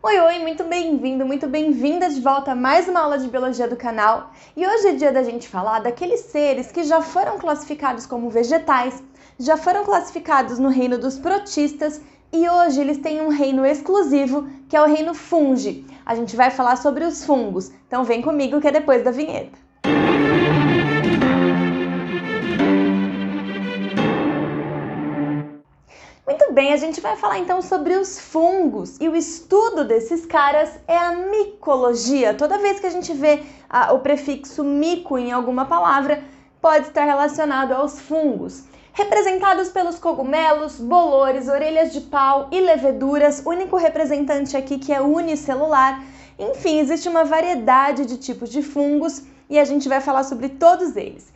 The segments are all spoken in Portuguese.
Oi, oi, muito bem-vindo, muito bem-vinda de volta a mais uma aula de Biologia do canal. E hoje é dia da gente falar daqueles seres que já foram classificados como vegetais, já foram classificados no reino dos protistas e hoje eles têm um reino exclusivo, que é o reino fungi. A gente vai falar sobre os fungos, então vem comigo que é depois da vinheta. Muito bem, a gente vai falar então sobre os fungos e o estudo desses caras é a micologia. Toda vez que a gente vê o prefixo mico em alguma palavra, pode estar relacionado aos fungos. Representados pelos cogumelos, bolores, orelhas de pau e leveduras, único representante aqui que é unicelular. Enfim, existe uma variedade de tipos de fungos e a gente vai falar sobre todos eles.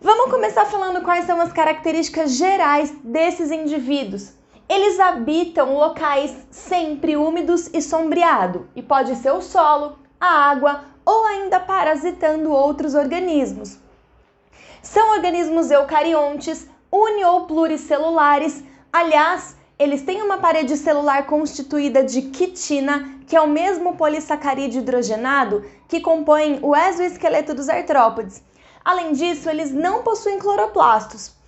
Vamos começar falando quais são as características gerais desses indivíduos. Eles habitam locais sempre úmidos e sombreados, e pode ser o solo, a água ou ainda parasitando outros organismos. São organismos eucariontes, uni- ou pluricelulares. Aliás, eles têm uma parede celular constituída de quitina, que é o mesmo polissacarídeo hidrogenado que compõe o exoesqueleto dos artrópodes. Além disso, eles não possuem cloroplastos.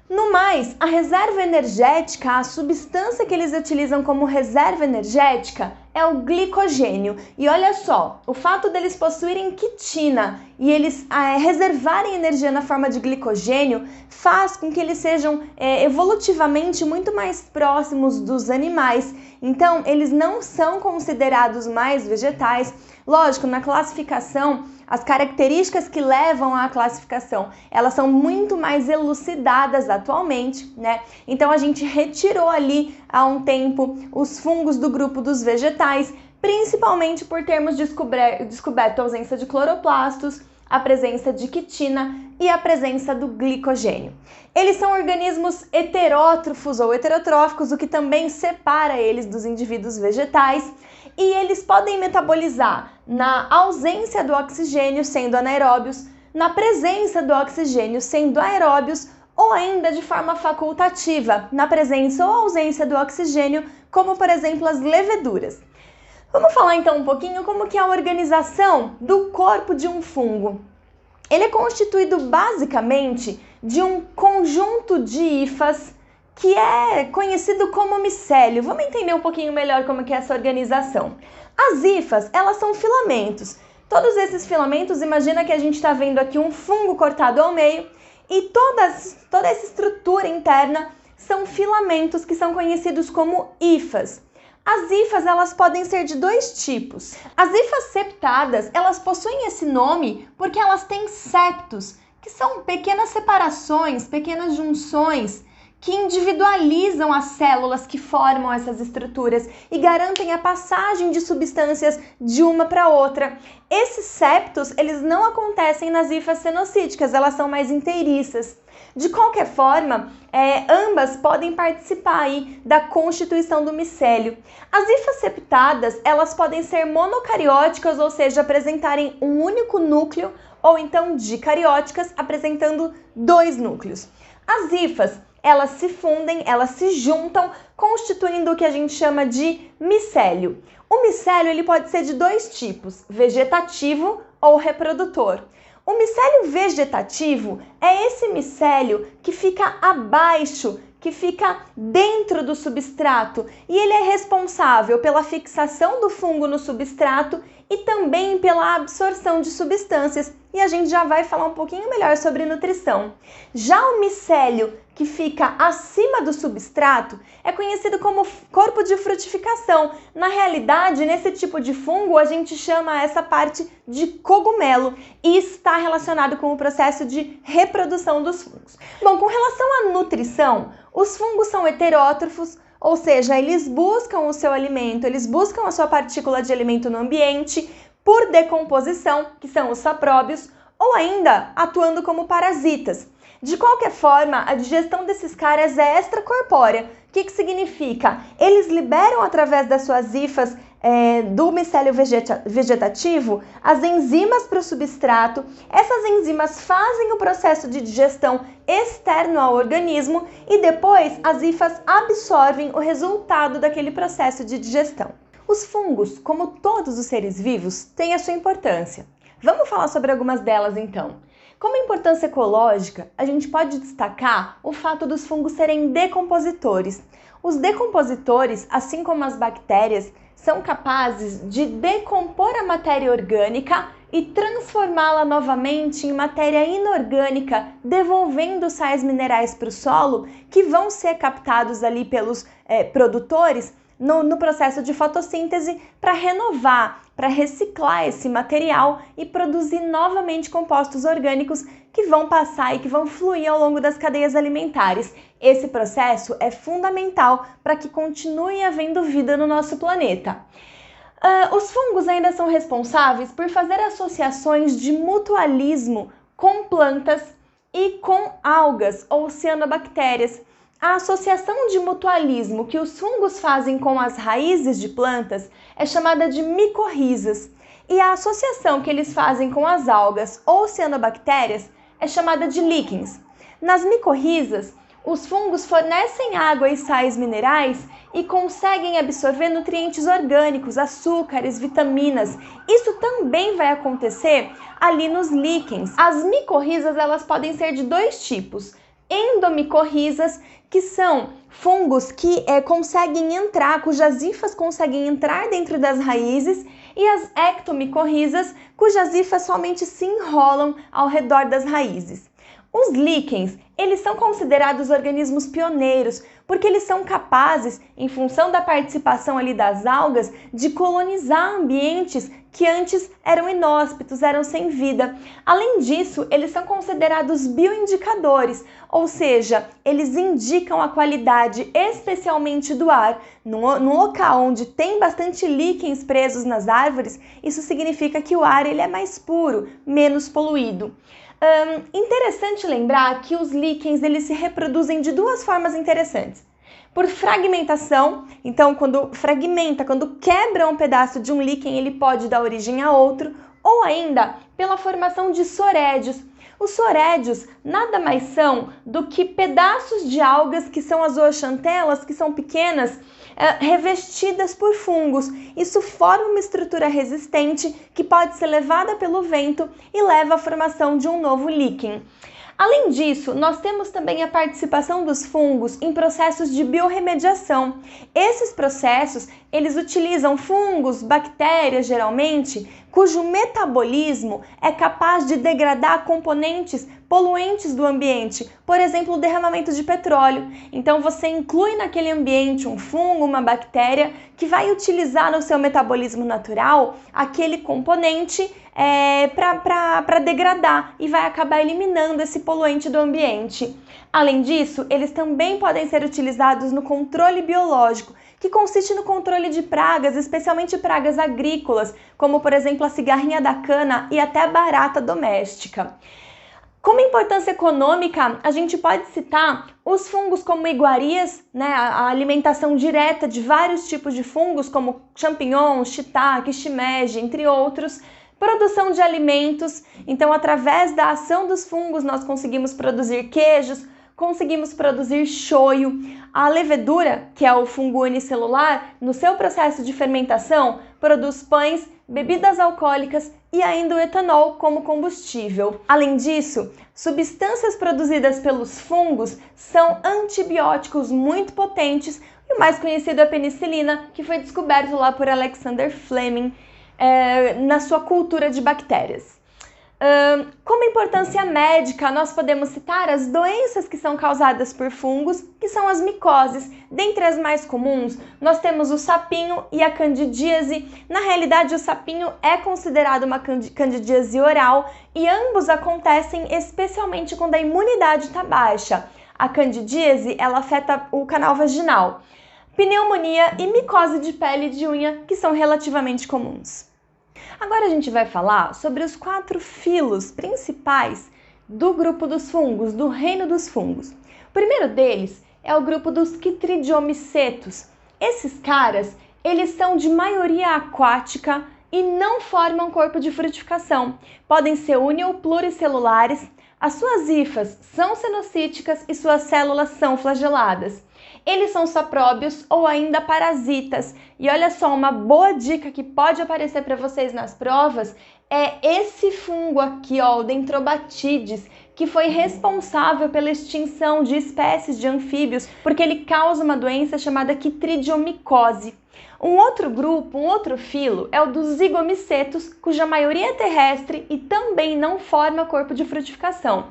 No mais, a reserva energética, a substância que eles utilizam como reserva energética é o glicogênio. E olha só, o fato deles possuírem quitina e eles reservarem energia na forma de glicogênio faz com que eles sejam evolutivamente muito mais próximos dos animais. Então, eles não são considerados mais vegetais. Lógico, na classificação, as características que levam à classificação, elas são muito mais elucidadas atualmente, né? Então a gente retirou ali há um tempo os fungos do grupo dos vegetais, principalmente por termos descoberto a ausência de cloroplastos, a presença de quitina e a presença do glicogênio. Eles são organismos heterótrofos ou heterotróficos, o que também separa eles dos indivíduos vegetais, e eles podem metabolizar na ausência do oxigênio, sendo anaeróbios, na presença do oxigênio, sendo aeróbios, ou ainda de forma facultativa, na presença ou ausência do oxigênio, como por exemplo as leveduras. Vamos falar então um pouquinho como que é a organização do corpo de um fungo. Ele é constituído basicamente de um conjunto de hifas que é conhecido como micélio. Vamos entender um pouquinho melhor como que é essa organização. As hifas, elas são filamentos. Todos esses filamentos, imagina que a gente está vendo aqui um fungo cortado ao meio e toda essa estrutura interna são filamentos que são conhecidos como hifas. As hifas, elas podem ser de dois tipos. As hifas septadas, elas possuem esse nome porque elas têm septos, que são pequenas separações, pequenas junções, que individualizam as células que formam essas estruturas e garantem a passagem de substâncias de uma para outra. Esses septos, eles não acontecem nas hifas cenocíticas, elas são mais inteiriças. De qualquer forma, ambas podem participar aí da constituição do micélio. As hifas septadas, elas podem ser monocarióticas, ou seja, apresentarem um único núcleo, ou então dicarióticas, apresentando dois núcleos. As hifas, elas se fundem, elas se juntam, constituindo o que a gente chama de micélio. O micélio ele pode ser de dois tipos, vegetativo ou reprodutor. O micélio vegetativo é esse micélio que fica abaixo, que fica dentro do substrato e ele é responsável pela fixação do fungo no substrato e também pela absorção de substâncias. E a gente já vai falar um pouquinho melhor sobre nutrição. Já o micélio que fica acima do substrato é conhecido como corpo de frutificação. Na realidade, nesse tipo de fungo, a gente chama essa parte de cogumelo e está relacionado com o processo de reprodução dos fungos. Bom, com relação à nutrição, os fungos são heterótrofos, ou seja, eles buscam o seu alimento, eles buscam a sua partícula de alimento no ambiente por decomposição, que são os sapróbios, ou ainda atuando como parasitas. De qualquer forma, a digestão desses caras é extracorpórea. O que significa? Eles liberam através das suas hifas do micélio vegetativo as enzimas para o substrato. Essas enzimas fazem o processo de digestão externo ao organismo e depois as hifas absorvem o resultado daquele processo de digestão. Os fungos, como todos os seres vivos, têm a sua importância. Vamos falar sobre algumas delas então. Como importância ecológica, a gente pode destacar o fato dos fungos serem decompositores. Os decompositores, assim como as bactérias, são capazes de decompor a matéria orgânica e transformá-la novamente em matéria inorgânica, devolvendo sais minerais para o solo que vão ser captados ali pelos produtores no processo de fotossíntese para renovar, para reciclar esse material e produzir novamente compostos orgânicos que vão passar e que vão fluir ao longo das cadeias alimentares. Esse processo é fundamental para que continue havendo vida no nosso planeta. Os fungos ainda são responsáveis por fazer associações de mutualismo com plantas e com algas ou cianobactérias. A associação de mutualismo que os fungos fazem com as raízes de plantas é chamada de micorrizas, e a associação que eles fazem com as algas ou cianobactérias é chamada de líquens. Nas micorrizas, os fungos fornecem água e sais minerais e conseguem absorver nutrientes orgânicos, açúcares, vitaminas. Isso também vai acontecer ali nos líquens. As micorrizas, elas podem ser de dois tipos: endomicorrizas, que são fungos que conseguem entrar, cujas hifas conseguem entrar dentro das raízes, e as ectomicorrizas, cujas hifas somente se enrolam ao redor das raízes. Os líquens, eles são considerados organismos pioneiros, porque eles são capazes, em função da participação ali das algas, de colonizar ambientes que antes eram inóspitos, eram sem vida. Além disso, eles são considerados bioindicadores, ou seja, eles indicam a qualidade especialmente do ar. No local onde tem bastante líquens presos nas árvores, isso significa que o ar ele é mais puro, menos poluído. Interessante lembrar que os líquens eles se reproduzem de duas formas interessantes. Por fragmentação, então quando fragmenta, quando quebra um pedaço de um líquen, ele pode dar origem a outro, ou ainda pela formação de sorédios. Os sorédios nada mais são do que pedaços de algas, que são as zooxantelas, que são pequenas, revestidas por fungos. Isso forma uma estrutura resistente que pode ser levada pelo vento e leva à formação de um novo líquen. Além disso, nós temos também a participação dos fungos em processos de biorremediação. Esses processos, eles utilizam fungos, bactérias geralmente, cujo metabolismo é capaz de degradar componentes poluentes do ambiente, por exemplo, o derramamento de petróleo. Então você inclui naquele ambiente um fungo, uma bactéria, que vai utilizar no seu metabolismo natural aquele componente para degradar e vai acabar eliminando esse poluente do ambiente. Além disso, eles também podem ser utilizados no controle biológico, que consiste no controle de pragas, especialmente pragas agrícolas, como por exemplo a cigarrinha da cana e até a barata doméstica. Como importância econômica, a gente pode citar os fungos como iguarias, a alimentação direta de vários tipos de fungos, como champignons, shiitake, shimeji, entre outros. Produção de alimentos, então através da ação dos fungos nós conseguimos produzir queijos, conseguimos produzir shoyu. A levedura, que é o fungo unicelular, no seu processo de fermentação, produz pães, bebidas alcoólicas e ainda o etanol como combustível. Além disso, substâncias produzidas pelos fungos são antibióticos muito potentes, e o mais conhecido é a penicilina, que foi descoberto lá por Alexander Fleming na sua cultura de bactérias. Como importância médica, nós podemos citar as doenças que são causadas por fungos, que são as micoses. Dentre as mais comuns, nós temos o sapinho e a candidíase. Na realidade, o sapinho é considerado uma candidíase oral e ambos acontecem especialmente quando a imunidade está baixa. A candidíase, ela afeta o canal vaginal. Pneumonia e micose de pele e de unha, que são relativamente comuns. Agora a gente vai falar sobre os 4 filos principais do grupo dos fungos, do reino dos fungos. O primeiro deles é o grupo dos Chytridiomycetos. Esses caras, eles são de maioria aquática e não formam corpo de frutificação. Podem ser uni ou pluricelulares, as suas hifas são cenocíticas e suas células são flageladas. Eles são sapróbios ou ainda parasitas. E olha só, uma boa dica que pode aparecer para vocês nas provas é esse fungo aqui, ó, o Dendrobatides, que foi responsável pela extinção de espécies de anfíbios, porque ele causa uma doença chamada quitridiomicose. Um outro grupo, um outro filo, é o dos zigomicetos, cuja maioria é terrestre e também não forma corpo de frutificação.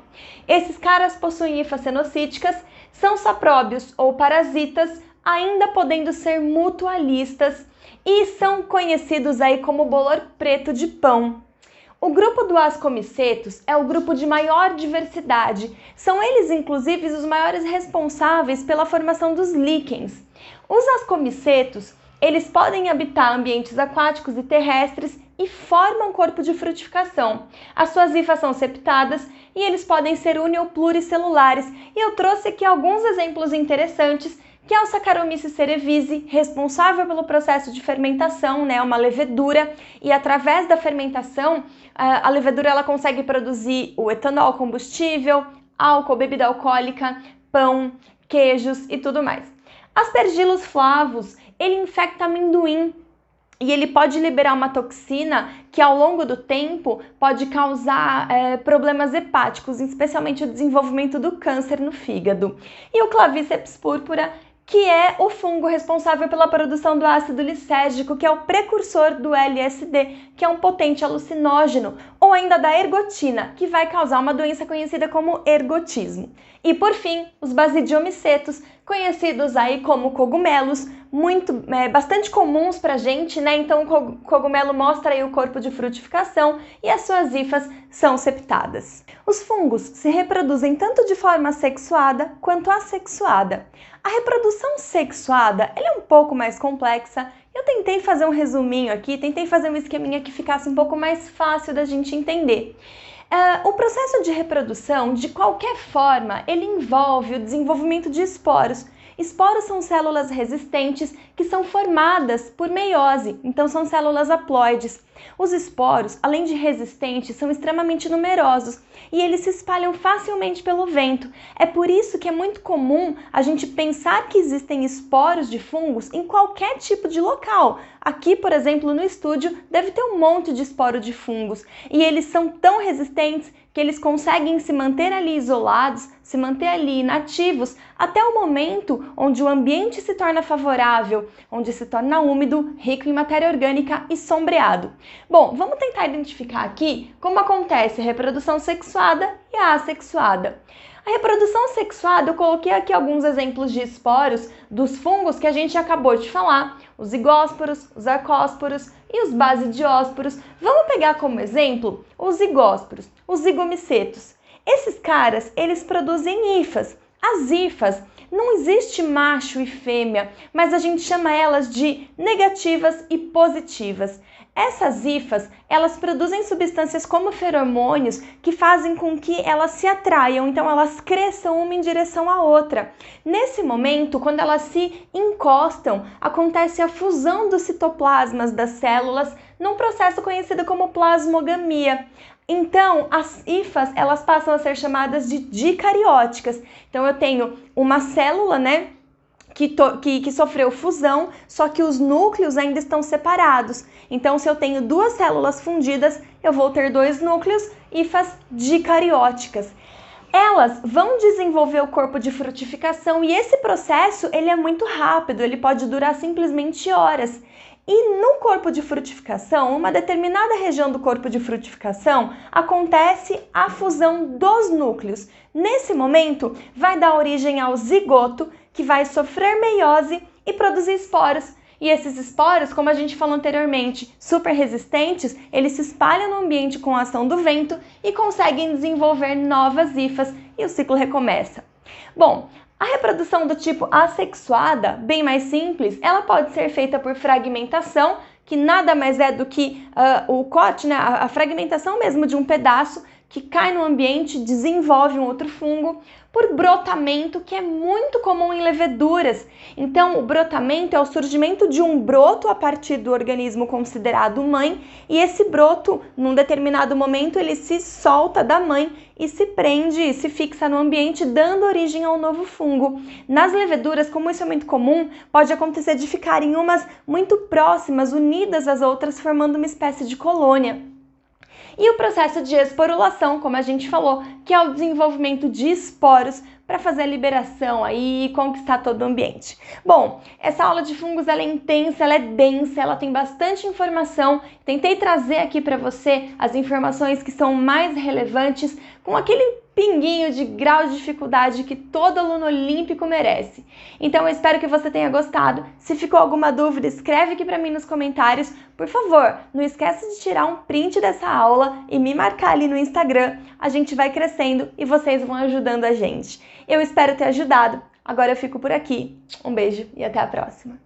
Esses caras possuem hifas cenocíticas, são sapróbios ou parasitas, ainda podendo ser mutualistas e são conhecidos aí como bolor preto de pão. O grupo do ascomicetos é o grupo de maior diversidade. São eles, inclusive, os maiores responsáveis pela formação dos líquens. Os ascomicetos, eles podem habitar ambientes aquáticos e terrestres e formam corpo de frutificação. As suas hifas são septadas e eles podem ser uni- ou pluricelulares. E eu trouxe aqui alguns exemplos interessantes, que é o Saccharomyces cerevisiae, responsável pelo processo de fermentação, né, uma levedura, e através da fermentação, a levedura ela consegue produzir o etanol combustível, álcool, bebida alcoólica, pão, queijos e tudo mais. Aspergillus flavus, ele infecta amendoim e ele pode liberar uma toxina que ao longo do tempo pode causar problemas hepáticos, especialmente o desenvolvimento do câncer no fígado. E o Clavíceps púrpura, que é o fungo responsável pela produção do ácido lisérgico, que é o precursor do LSD, que é um potente alucinógeno, ou ainda da ergotina, que vai causar uma doença conhecida como ergotismo. E por fim, os basidiomicetos, conhecidos aí como cogumelos, bastante comuns pra gente, né? Então o cogumelo mostra aí o corpo de frutificação e as suas hifas são septadas. Os fungos se reproduzem tanto de forma sexuada quanto assexuada. A reprodução sexuada ela é um pouco mais complexa. Eu tentei fazer um resuminho aqui, tentei fazer um esqueminha que ficasse um pouco mais fácil da gente entender. O processo de reprodução, de qualquer forma, ele envolve o desenvolvimento de esporos. Esporos são células resistentes que são formadas por meiose, então são células haploides. Os esporos, além de resistentes, são extremamente numerosos e eles se espalham facilmente pelo vento. É por isso que é muito comum a gente pensar que existem esporos de fungos em qualquer tipo de local. Aqui, por exemplo, no estúdio, deve ter um monte de esporo de fungos e eles são tão resistentes que eles conseguem se manter ali isolados, se manter ali inativos, até o momento onde o ambiente se torna favorável, onde se torna úmido, rico em matéria orgânica e sombreado. Bom, vamos tentar identificar aqui como acontece a reprodução sexuada e a assexuada. A reprodução sexuada, eu coloquei aqui alguns exemplos de esporos dos fungos que a gente acabou de falar, os zigósporos, os arcósporos e os basidiósporos. Vamos pegar como exemplo os zigósporos, os zigomicetos. Esses caras, eles produzem hifas. As hifas, não existe macho e fêmea, mas a gente chama elas de negativas e positivas. Essas hifas, elas produzem substâncias como feromônios que fazem com que elas se atraiam, então elas cresçam uma em direção à outra. Nesse momento, quando elas se encostam, acontece a fusão dos citoplasmas das células num processo conhecido como plasmogamia. Então, as hifas, elas passam a ser chamadas de dicarióticas. Então, eu tenho uma célula, né, que sofreu fusão, só que os núcleos ainda estão separados. Então, se eu tenho duas células fundidas, eu vou ter dois núcleos, hifas dicarióticas. Elas vão desenvolver o corpo de frutificação e esse processo ele é muito rápido, ele pode durar simplesmente horas. E no corpo de frutificação, uma determinada região do corpo de frutificação, acontece a fusão dos núcleos. Nesse momento, vai dar origem ao zigoto, que vai sofrer meiose e produzir esporos. E esses esporos, como a gente falou anteriormente, super resistentes, eles se espalham no ambiente com a ação do vento e conseguem desenvolver novas hifas e o ciclo recomeça. Bom, a reprodução do tipo assexuada, bem mais simples, ela pode ser feita por fragmentação, que nada mais é do que o corte, né, a fragmentação mesmo de um pedaço que cai no ambiente e desenvolve um outro fungo, por brotamento, que é muito comum em leveduras. Então, o brotamento é o surgimento de um broto a partir do organismo considerado mãe, e esse broto, num determinado momento, ele se solta da mãe e se prende e se fixa no ambiente, dando origem ao novo fungo. Nas leveduras, como isso é muito comum, pode acontecer de ficarem umas muito próximas, unidas às outras, formando uma espécie de colônia. E o processo de esporulação, como a gente falou, que é o desenvolvimento de esporos para fazer a liberação aí e conquistar todo o ambiente. Bom, essa aula de fungos ela é intensa, ela é densa, ela tem bastante informação. Tentei trazer aqui para você as informações que são mais relevantes com aquele pinguinho de grau de dificuldade que todo aluno olímpico merece. Então eu espero que você tenha gostado. Se ficou alguma dúvida, escreve aqui para mim nos comentários. Por favor, não esquece de tirar um print dessa aula e me marcar ali no Instagram. A gente vai crescendo e vocês vão ajudando a gente. Eu espero ter ajudado. Agora eu fico por aqui. Um beijo e até a próxima.